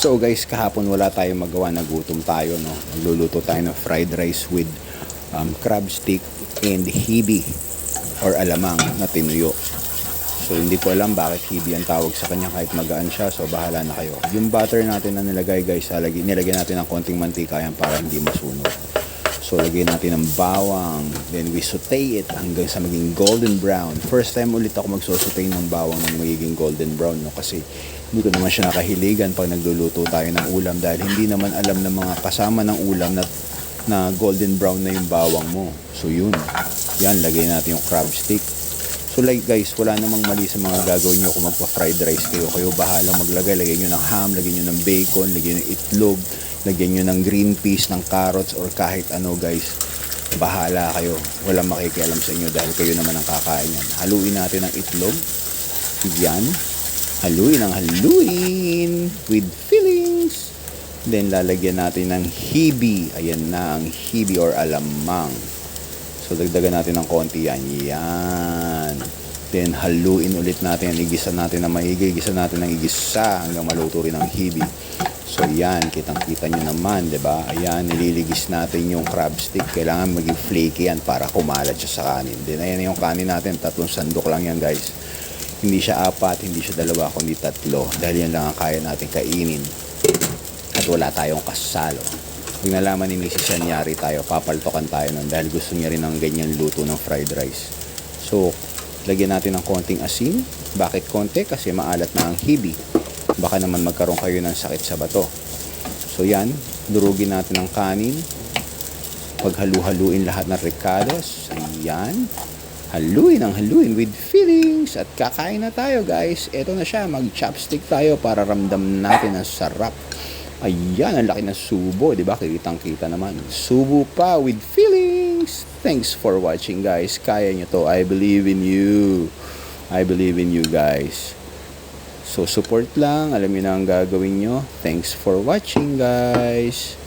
So guys, kahapon wala tayong magawa, nagutom tayo, no. Magluluto tayo ng fried rice with crab stick and hibi or alamang na tinuyo. So hindi ko alam bakit hibi ang tawag sa kanya kahit magaan siya, so bahala na kayo. Yung butter natin na nilagay guys, nilagyan natin ng konting mantika yan para hindi masunog. So lagyan natin ng bawang, then we saute it hanggang sa maging golden brown. First time ulit ako magsosaute ng bawang ng magiging golden brown, no, kasi hindi ko naman siya nakahiligan pag nagluluto tayo ng ulam dahil hindi naman alam ng mga kasama ng ulam na golden brown na yung bawang mo. So yun, yan, lagay natin yung crab stick. So like guys, wala namang mali sa mga gagawin nyo kung magpa-fried rice kayo. Kayo bahala maglagay, lagyan nyo ng ham, lagyan nyo ng bacon, lagyan nyo ng itlog, lagyan nyo ng green peas, ng carrots, or kahit ano guys. Bahala kayo, walang makikialam sa inyo dahil kayo naman ang kakain yan. Haluin natin ang itlog, yan, haluin ang haluin with fillings. Then lalagyan natin ng hibi, ayan na ang hibi or alamang. So dagdagan natin ng konti yan, yan. Then haluin ulit natin, igisa natin na maigi, igisa natin ng igisa hanggang maluto rin ang hibi. So yan, kitang-kita nyo naman, 'di ba? Ayan, nililigis natin yung crab stick. Kailangan maging flaky yan para kumalat siya sa kanin. Then ayan yung kanin natin, 3 sandok lang yan, guys. Hindi siya 4, hindi siya 2, kundi 3. Dahil yan lang ang kaya natin kainin. At wala tayong kasalo. Pag nalaman ni Mrs. yan, yari tayo, papaltokan tayo nun dahil gusto niya rin ng ganyan luto ng fried rice. So, lagyan natin ng konting asin. Bakit konti? Kasi maalat na ang hibi. Baka naman magkaroon kayo ng sakit sa bato. So yan, durugin natin ang kanin. Paghalu-haluin lahat ng ricados. Ayan. Haluin ang haluin with fillings. At kakain na tayo guys. Ito na siya, mag-chopstick tayo para ramdam natin ang sarap. Ayan, ang laki ng subo, di ba? Kitang-kita naman. Subo pa with fillings. Thanks for watching guys. Kaya nyo to. I believe in you. I believe in you guys. So, support lang. Alam niyo na ang gagawin nyo. Thanks for watching, guys.